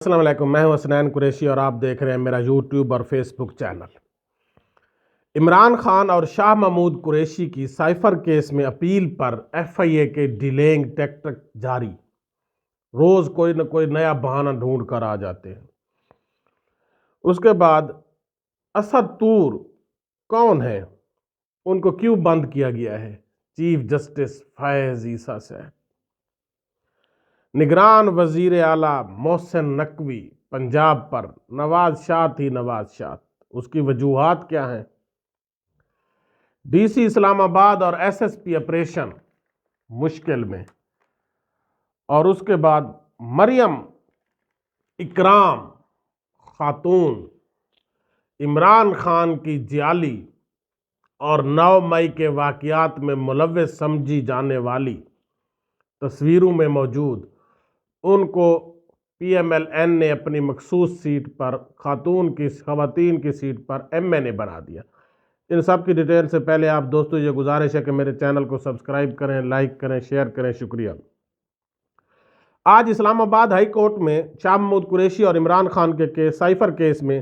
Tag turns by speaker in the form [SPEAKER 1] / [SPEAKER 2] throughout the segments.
[SPEAKER 1] السلام علیکم، میں ہوں حسنین قریشی اور آپ دیکھ رہے ہیں میرا یوٹیوب اور فیس بک چینل۔ عمران خان اور شاہ محمود قریشی کی سائفر کیس میں اپیل پر ایف آئی اے کے ڈیلینگ ٹیکٹک جاری، روز کوئی نہ کوئی نیا بہانہ ڈھونڈ کر آ جاتے ہیں۔ اس کے بعد اسد طور کون ہے، ان کو کیوں بند کیا گیا ہے؟ چیف جسٹس فیض عیسیٰ صاحب۔ نگران وزیر اعلیٰ محسن نقوی پنجاب پر نواز شاہ، اس کی وجوہات کیا ہیں؟ ڈی سی اسلام آباد اور ایس ایس پی آپریشن مشکل میں، اور اس کے بعد مریم اکرام خاتون عمران خان کی جعلی اور 9 مئی کے واقعات میں ملوث سمجھی جانے والی تصویروں میں موجود، ان کو پی ایم ایل این نے اپنی مخصوص سیٹ پر خواتین کی سیٹ پر ایم این اے بنا دیا۔ ان سب کی ڈیٹیل سے پہلے آپ دوستو یہ گزارش ہے کہ میرے چینل کو سبسکرائب کریں، لائک کریں، شیئر کریں، شکریہ۔ آج اسلام آباد ہائی کورٹ میں شاہ محمود قریشی اور عمران خان کے سائفر کیس میں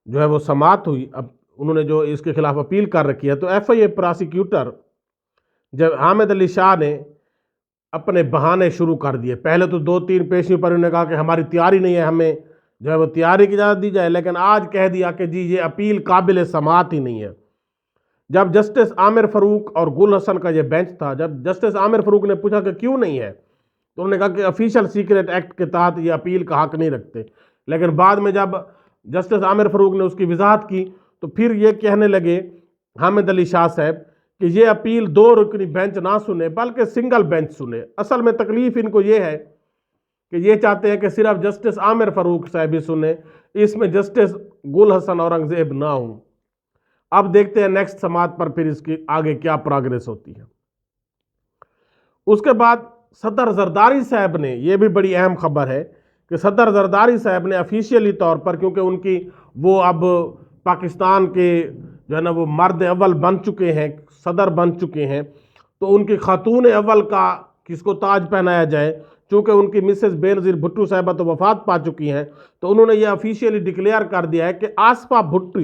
[SPEAKER 1] جو ہے وہ سماعت ہوئی۔ اب انہوں نے جو اس کے خلاف اپیل کر رکھی ہے، تو ایف آئی اے پراسیکیوٹر جب حامد علی شاہ نے اپنے بہانے شروع کر دیے۔ پہلے تو 2-3 پیشیوں پر انہوں نے کہا کہ ہماری تیاری نہیں ہے، ہمیں جو ہے وہ تیاری کی اجازت دی جائے، لیکن آج کہہ دیا کہ جی یہ اپیل قابل سماعت ہی نہیں ہے۔ جب جسٹس عامر فاروق اور گل حسن کا یہ بینچ تھا، جب جسٹس عامر فاروق نے پوچھا کہ کیوں نہیں ہے، تو انہوں نے کہا کہ آفیشل سیکریٹ ایکٹ کے تحت یہ اپیل کا حق نہیں رکھتے۔ لیکن بعد میں جب جسٹس عامر فاروق نے اس کی وضاحت کی، تو پھر یہ کہنے لگے حامد علی شاہ صاحب کہ یہ اپیل 2 رکنی بینچ نہ سنے بلکہ سنگل بینچ سنے۔ اصل میں تکلیف ان کو یہ ہے کہ یہ چاہتے ہیں کہ صرف جسٹس عامر فاروق صاحب ہی سنے، اس میں جسٹس گل حسن اورنگزیب نہ ہوں۔ اب دیکھتے ہیں نیکسٹ سماعت پر پھر اس کی آگے کیا پروگریس ہوتی ہے۔ اس کے بعد صدر زرداری صاحب نے، یہ بھی بڑی اہم خبر ہے کہ صدر زرداری صاحب نے آفیشیلی طور پر، کیونکہ ان کی وہ اب پاکستان کے جو ہے نا وہ مرد اول بن چکے ہیں، صدر بن چکے ہیں، تو ان کی خاتون اول کا کس کو تاج پہنایا جائے، چونکہ ان کی مسز بینظیر بھٹو صاحبہ تو وفات پا چکی ہیں، تو انہوں نے یہ آفیشیلی ڈکلیئر کر دیا ہے کہ آصفہ بھٹو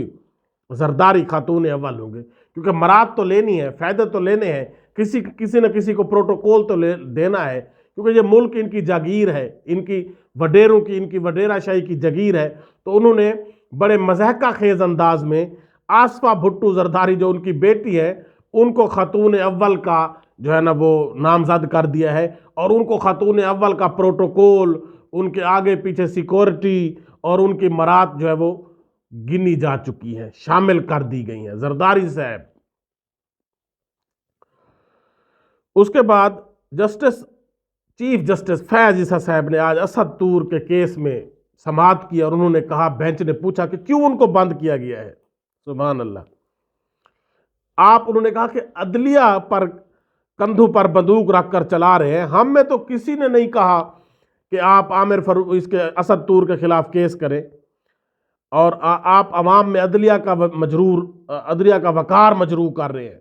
[SPEAKER 1] زرداری خاتون اول ہوں گے، کیونکہ مراد تو لینی ہے، فائدے تو لینے ہیں، کسی نہ کسی کو پروٹوکول تو دینا ہے، کیونکہ یہ ملک ان کی جاگیر ہے، ان کی وڈیروں کی، ان کی وڈیرہ شاہی کی جاگیر ہے۔ تو انہوں نے بڑے مضحکہ خیز انداز میں آصفہ بھٹو زرداری جو ان کی بیٹی ہے، ان کو خاتون اول کا جو ہے نا وہ نامزد کر دیا ہے، اور ان کو خاتون اول کا پروٹوکول، ان کے آگے پیچھے سیکورٹی اور ان کی مراد جو ہے وہ گنی جا چکی ہیں، شامل کر دی گئی ہیں زرداری صاحب۔ اس کے بعد چیف جسٹس فیض عیسیٰ صاحب نے آج اسد طور کے کیس میں سماعت کی، اور انہوں نے کہا، بینچ نے پوچھا کہ کیوں ان کو بند کیا گیا ہے۔ سبحان اللہ۔ انہوں نے کہا کہ عدلیہ پر کندھوں پر بندوق رکھ کر چلا رہے ہیں، ہم میں تو کسی نے نہیں کہا کہ آپ عامر فاروق اس کے اسد طور کے خلاف کیس کریں، اور آپ عوام میں عدلیہ کا وقار مجروح کر رہے ہیں۔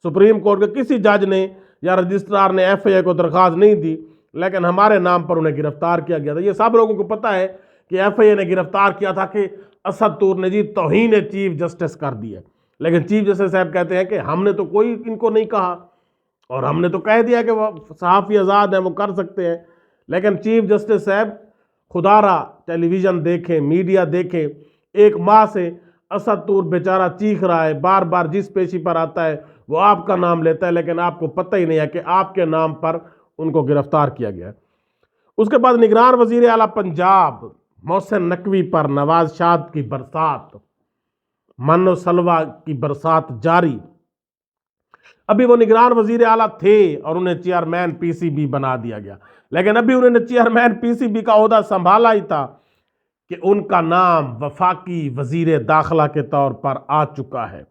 [SPEAKER 1] سپریم کورٹ کے کسی جج نے یا رجسٹرار نے ایف آئی اے کو درخواست نہیں دی، لیکن ہمارے نام پر انہیں گرفتار کیا گیا تھا۔ یہ سب لوگوں کو پتہ ہے کہ ایف آئی اے نے گرفتار کیا تھا کہ اسد طور نے جی توہین چیف جسٹس کر دی ہے، لیکن چیف جسٹس صاحب کہتے ہیں کہ ہم نے تو کوئی ان کو نہیں کہا، اور ہم نے تو کہہ دیا کہ وہ صحافی آزاد ہیں، وہ کر سکتے ہیں۔ لیکن چیف جسٹس صاحب خدا را ٹیلی ویژن دیکھیں، میڈیا دیکھیں، 1 ماہ سے اسد طور بیچارہ چیخ رہا ہے، بار بار جس پیشی پر آتا ہے وہ آپ کا نام لیتا ہے، لیکن آپ کو پتہ ہی نہیں ہے کہ آپ کے نام پر ان کو گرفتار کیا گیا ہے۔ اس کے بعد نگران وزیر اعلیٰ پنجاب محسن نقوی پر نواز شاہ کی برسات، من و سلوہ کی برسات جاری۔ ابھی وہ نگران وزیر اعلیٰ تھے اور انہیں چیئرمین پی سی بی بنا دیا گیا، لیکن ابھی انہوں نے چیئرمین پی سی بی کا عہدہ سنبھالا ہی تھا کہ ان کا نام وفاقی وزیر داخلہ کے طور پر آ چکا ہے،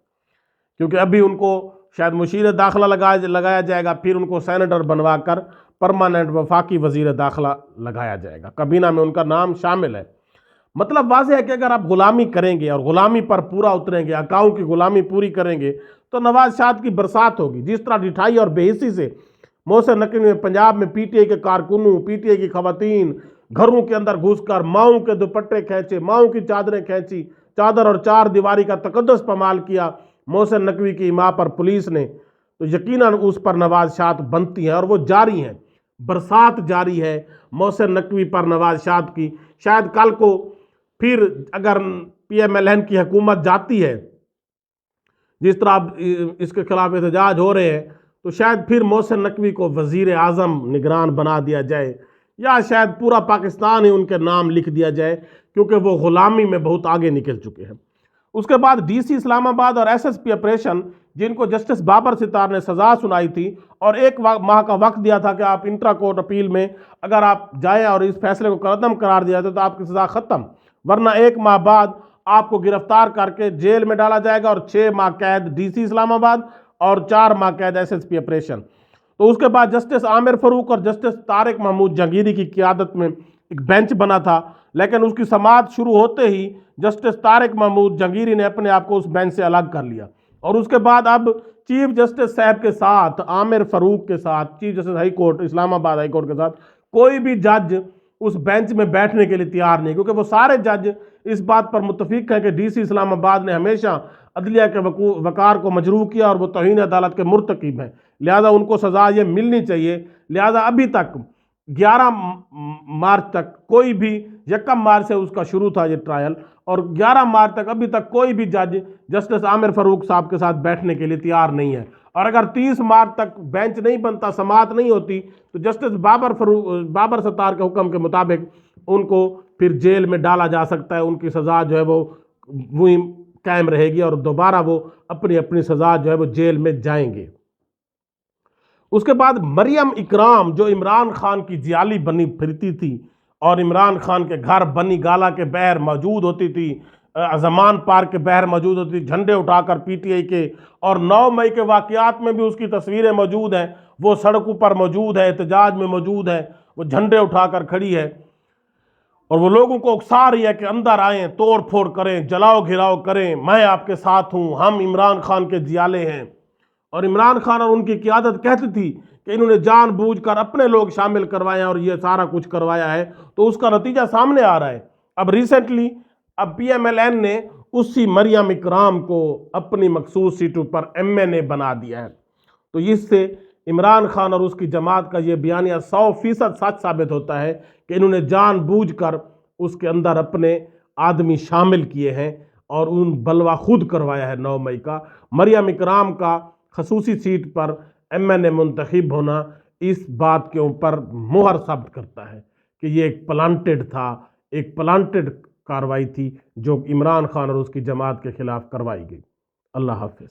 [SPEAKER 1] کیونکہ ابھی ان کو شاید مشیر داخلہ لگایا جائے گا، پھر ان کو سینیٹر بنوا کر پرماننٹ وفاقی وزیر داخلہ لگایا جائے گا، کابینہ میں ان کا نام شامل ہے۔ مطلب واضح ہے کہ اگر آپ غلامی کریں گے اور غلامی پر پورا اتریں گے، اکاؤں کی غلامی پوری کریں گے، تو نواز شاہ کی برسات ہوگی۔ جس طرح ڈٹھائی اور بے حسی سے محسن نقوی نے پنجاب میں پی ٹی آئی کے کارکنوں، پی ٹی آئی کی خواتین، گھروں کے اندر گھس کر ماؤں کے دوپٹے کھینچے، ماؤں کی چادریں کھینچی، چادر اور چار دیواری کا تقدس پامال کیا محسن نقوی کی ماں پر پولیس نے، تو یقیناً اس پر نوازشات بنتی ہیں اور وہ جاری ہیں، برسات جاری ہے محسن نقوی پر نوازشات کی۔ شاید کل کو پھر اگر پی ایم ایل این کی حکومت جاتی ہے، جس طرح اس کے خلاف احتجاج ہو رہے ہیں، تو شاید پھر محسن نقوی کو وزیر اعظم نگران بنا دیا جائے، یا شاید پورا پاکستان ہی ان کے نام لکھ دیا جائے، کیونکہ وہ غلامی میں بہت آگے نکل چکے ہیں۔ اس کے بعد ڈی سی اسلام آباد اور ایس ایس پی آپریشن، جن کو جسٹس بابر ستار نے سزا سنائی تھی اور 1 ماہ کا وقت دیا تھا کہ آپ انٹرا کورٹ اپیل میں اگر آپ جائیں اور اس فیصلے کو قدم قرار دیا جاتا تو آپ کی سزا ختم، ورنہ 1 ماہ بعد آپ کو گرفتار کر کے جیل میں ڈالا جائے گا، اور 6 ماہ قید ڈی سی اسلام آباد اور 4 ماہ قید ایس ایس پی آپریشن۔ تو اس کے بعد جسٹس عامر فاروق اور جسٹس طارق محمود جہانگیری کی قیادت میں ایک بینچ بنا تھا، لیکن اس کی سماعت شروع ہوتے ہی جسٹس طارق محمود جہانگیری نے اپنے آپ کو اس بینچ سے الگ کر لیا، اور اس کے بعد اب چیف جسٹس صاحب کے ساتھ، عامر فاروق کے ساتھ، چیف جسٹس ہائی کورٹ اسلام آباد ہائی کورٹ کے ساتھ کوئی بھی جج اس بینچ میں بیٹھنے کے لیے تیار نہیں، کیونکہ وہ سارے جج اس بات پر متفق ہیں کہ ڈی سی اسلام آباد نے ہمیشہ عدلیہ کے وقار کو مجروح کیا اور وہ توہین عدالت کے مرتکب ہیں، لہذا ان کو سزا یہ ملنی چاہیے۔ لہذا ابھی تک 11 مارچ تک کوئی بھی، 1 مارچ سے اس کا شروع تھا یہ ٹرائل، اور 11 مارچ تک ابھی تک کوئی بھی جج جسٹس عامر فاروق صاحب کے ساتھ بیٹھنے کے لیے تیار نہیں ہے، اور اگر 30 مارچ تک بینچ نہیں بنتا، سماعت نہیں ہوتی، تو جسٹس بابر ستار کے حکم کے مطابق ان کو پھر جیل میں ڈالا جا سکتا ہے، ان کی سزا جو ہے وہ وہی قائم رہے گی، اور دوبارہ وہ اپنی سزا جو ہے وہ جیل میں جائیں گے۔ اس کے بعد مریم اکرام، جو عمران خان کی جیالی بنی پھرتی تھی اور عمران خان کے گھر بنی گالا کے باہر موجود ہوتی تھی، زمان پارک کے باہر موجود ہوتی تھی، جھنڈے اٹھا کر پی ٹی آئی کے، اور 9 مئی کے واقعات میں بھی اس کی تصویریں موجود ہیں، وہ سڑکوں پر موجود ہے، احتجاج میں موجود ہے، وہ جھنڈے اٹھا کر کھڑی ہے، اور وہ لوگوں کو اکسا رہی ہے کہ اندر آئیں، توڑ پھوڑ کریں، جلاؤ گھراؤ کریں، میں آپ کے ساتھ ہوں، ہم عمران خان کے جیالے ہیں۔ اور عمران خان اور ان کی قیادت کہتی تھی کہ انہوں نے جان بوجھ کر اپنے لوگ شامل کروائے ہیں اور یہ سارا کچھ کروایا ہے، تو اس کا نتیجہ سامنے آ رہا ہے۔ اب recently P M L N نے اسی مریم اکرام کو اپنی مخصوص سیٹوں پر ایم این اے بنا دیا ہے، تو اس سے عمران خان اور اس کی جماعت کا یہ بیانیہ 100% سچ ثابت ہوتا ہے کہ انہوں نے جان بوجھ کر اس کے اندر اپنے آدمی شامل کیے ہیں اور ان بلوہ خود کروایا ہے 9 مئی کا۔ مریم اکرام کا خصوصی سیٹ پر ایم این اے منتخب ہونا اس بات کے اوپر مہر ثابت کرتا ہے کہ یہ ایک پلانٹڈ تھا، ایک پلانٹڈ کاروائی تھی جو عمران خان اور اس کی جماعت کے خلاف کروائی گئی۔ اللہ حافظ۔